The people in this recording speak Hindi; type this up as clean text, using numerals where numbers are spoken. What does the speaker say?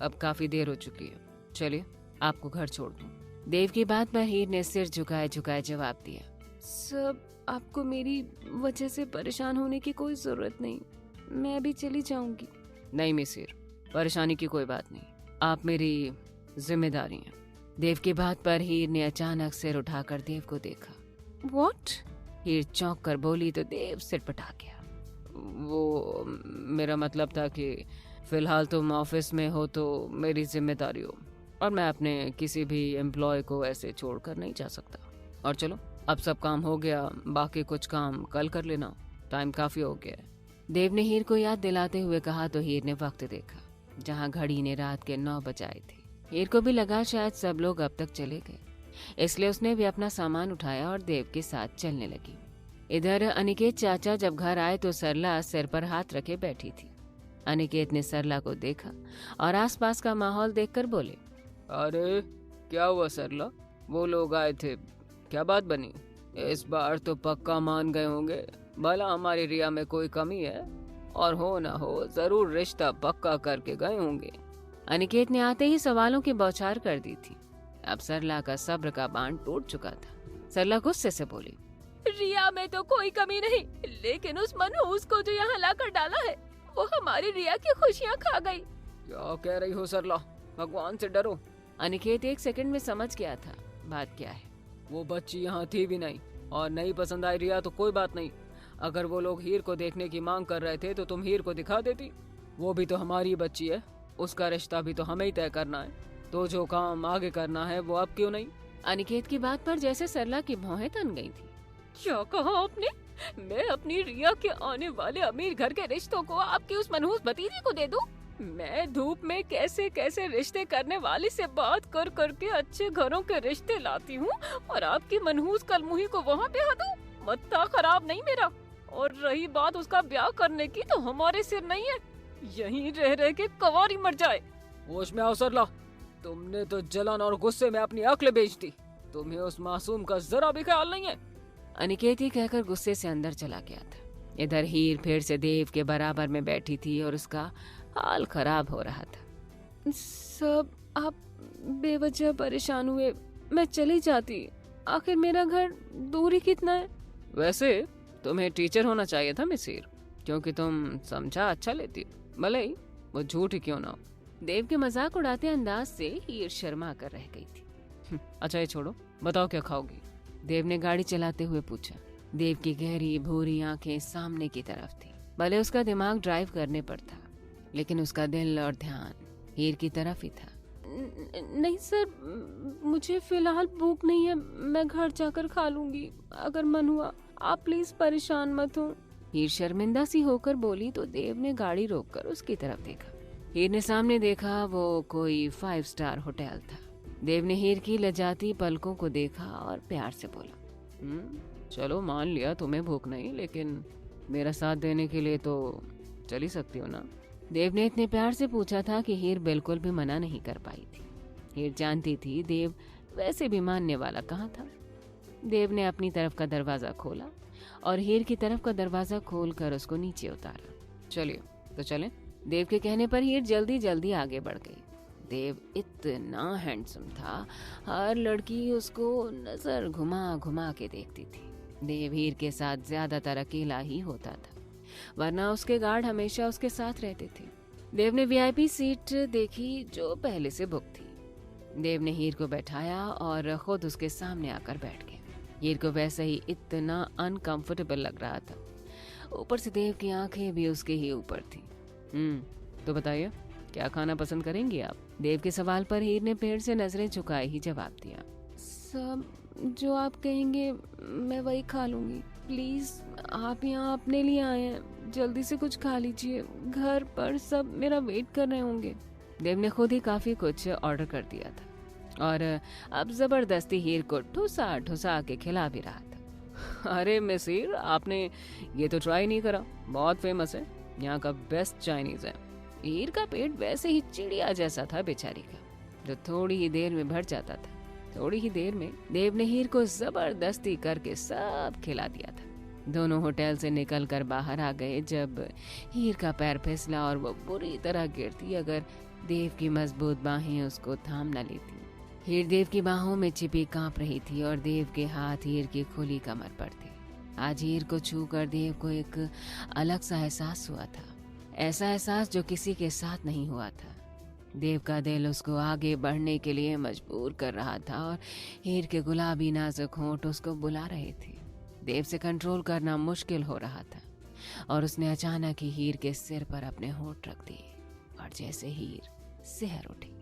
अब काफी देर हो चुकी है, चलिए आपको घर छोड़ दूं। देव की बात पर हीर ने सिर झुकाए झुकाए जवाब दिया, सब आपको मेरी वजह से परेशान होने की कोई जरूरत नहीं, मैं अभी चली जाऊंगी। नहीं मिसिर, परेशानी की कोई बात नहीं, आप मेरी जिम्मेदारी हैं। देव की बात पर हीर ने अचानक सिर उठाकर देव को देखा। व्हाट? हीर चौंक कर बोली तो देव सिरपटा गया। वो मेरा मतलब था कि फिलहाल तुम ऑफिस में हो तो मेरी जिम्मेदारी हो, और मैं अपने किसी भी एम्प्लॉय को ऐसे छोड़कर नहीं जा सकता। और चलो अब सब काम हो गया, बाकी कुछ काम कल कर लेना, टाइम काफी हो गया है। देव ने हीर को याद दिलाते हुए कहा तो हीर ने वक्त देखा जहां घड़ी ने रात के 9 बजाए थे। हीर को भी लगा शायद सब लोग अब तक चले गए, इसलिए उसने भी अपना सामान उठाया और देव के साथ चलने लगी। इधर अनिकेत चाचा जब घर आए तो सरला सिर पर हाथ रखे बैठी थी। अनिकेत ने सरला को देखा और आसपास का माहौल देखकर बोले, अरे क्या हुआ सरला, वो लोग आए थे, क्या बात बनी? इस बार तो पक्का मान गए होंगे, भला हमारी रिया में कोई कमी है? और हो ना हो जरूर रिश्ता पक्का करके गए होंगे। अनिकेत ने आते ही सवालों की बौछार कर दी थी। अब सरला का सब्र का बांध टूट चुका था। सरला गुस्से से बोली, रिया में तो कोई कमी नहीं, लेकिन उस मनहूस को जो यहाँ लाकर डाला है वो हमारी रिया की खुशियाँ खा गई। क्या कह रही हो सरला, भगवान से डरो। अनिकेत एक सेकंड में समझ गया था बात क्या है। वो बच्ची यहाँ थी भी नहीं, और नहीं पसंद आई रिया तो कोई बात नहीं। अगर वो लोग हीर को देखने की मांग कर रहे थे तो तुम हीर को दिखा देती। वो भी तो हमारी बच्ची है, उसका रिश्ता भी तो हमें ही तय करना है, तो जो काम आगे करना है वो अब क्यों नहीं? अनिकेत की बात पर जैसे सरला की भौहें तन गई थी। क्या कहा आपने? मैं अपनी रिया के आने वाले अमीर घर के रिश्तों को आपकी उस मनहूस भतीजी को दे दूं? मैं धूप में कैसे कैसे रिश्ते करने वाली से बात कर करके अच्छे घरों के रिश्ते लाती हूँ, और आपकी मनहूस कलमुही को वहाँ पे दूं? मत्ता खराब नहीं मेरा। और रही बात उसका ब्याह करने की, तो हमारे सिर नहीं है, यहीं रह रह के कवारी मर जाए। होश में आओ सरला, तुमने तो जलन और गुस्से में अपनी अक्ल बेच दी। तुम्हें उस मासूम का जरा भी ख्याल नहीं है। अनिकेत ही कहकर गुस्से से अंदर चला गया था। इधर हीर फिर से देव के बराबर में बैठी थी और उसका हाल खराब हो रहा था। सब आप बेवजह परेशान हुए, मैं चली जाती, आखिर मेरा घर दूर ही कितना है। वैसे तुम्हें टीचर होना चाहिए था मिसिर, क्योंकि तुम समझा अच्छा लेती, भले ही वो झूठ ही क्यों ना हो। देव के मजाक उड़ाते अंदाज से हीर शर्मा कर रह गई थी। अच्छा ये छोड़ो, बताओ क्या खाओगी? देव ने गाड़ी चलाते हुए पूछा। देव की गहरी भूरी आंखें सामने की तरफ थी। भले उसका दिमाग ड्राइव करने पर था, लेकिन उसका दिल और ध्यान हीर की तरफ ही था। नहीं सर, मुझे फिलहाल भूख नहीं है, मैं घर जाकर खा लूंगी, अगर मन हुआ। आप प्लीज परेशान मत हो। हीर शर्मिंदा सी होकर बोली तो देव ने गाड़ी रोककर उसकी तरफ देखा। हीर ने सामने देखा, वो कोई 5 स्टार होटल था। देव ने हीर की लजाती पलकों को देखा और प्यार से बोला, चलो मान लिया तुम्हें भूख नहीं, लेकिन मेरा साथ देने के लिए तो चल ही सकती हो ना? देव ने इतने प्यार से पूछा था कि हीर बिल्कुल भी मना नहीं कर पाई थी। हीर जानती थी देव वैसे भी मानने वाला कहाँ था। देव ने अपनी तरफ का दरवाजा खोला और हीर की तरफ का दरवाजा खोलकर उसको नीचे उतारा। चलिए तो चलें। देव के कहने पर हीर जल्दी जल्दी आगे बढ़ गई। देव इतना हैंडसम था, हर लड़की उसको नजर घुमा घुमा के देखती थी। देव हीर के साथ ज्यादातर अकेला ही होता था, वरना उसके गार्ड हमेशा उसके साथ रहते थे। देव ने वीआईपी सीट देखी जो पहले से बुक थी। देव ने हीर को बैठाया और खुद उसके सामने आकर बैठ गया। हीर को वैसे ही इतना अनकंफर्टेबल लग रहा था, ऊपर से देव की आंखें भी उसके ही ऊपर थी। तो बताइए क्या खाना पसंद करेंगी आप? देव के सवाल पर हीर ने पेड़ से नजरें झुकाए ही जवाब दिया। सब जो आप कहेंगे मैं वही खा लूंगी, प्लीज आप यहाँ अपने लिए आए हैं, जल्दी से कुछ खा लीजिए, घर पर सब मेरा वेट कर रहे होंगे। देव ने खुद ही काफी कुछ ऑर्डर कर दिया था और अब जबरदस्ती हीर को ठुसा ठुसा के खिला भी रहा था। अरे मिसिर, आपने ये तो ट्राई नहीं करा, बहुत फेमस है, यहाँ का बेस्ट चाइनीज है। हीर का पेट वैसे ही चिड़िया जैसा था बेचारी का, जो थोड़ी ही देर में भर जाता था। थोड़ी ही देर में देव ने हीर को जबरदस्ती करके सब खिला दिया था। दोनों होटल से निकलकर बाहर आ गए जब हीर का पैर फिसला और वो बुरी तरह गिरती। अगर देव की मजबूत बाहें उसको थाम न लेती। हीर देव की बाहों में छिपी कांप रही थी और देव के हाथ हीर की खुली कमर पर थे। आज हीर को छूकर देव को एक अलग सा एहसास हुआ था, ऐसा एहसास जो किसी के साथ नहीं हुआ था। देव का दिल उसको आगे बढ़ने के लिए मजबूर कर रहा था और हीर के गुलाबी नाजुक होंठ उसको बुला रहे थे। देव से कंट्रोल करना मुश्किल हो रहा था और उसने अचानक ही हीर के सिर पर अपने होंठ रख दिए और जैसे हीर सिहर उठी।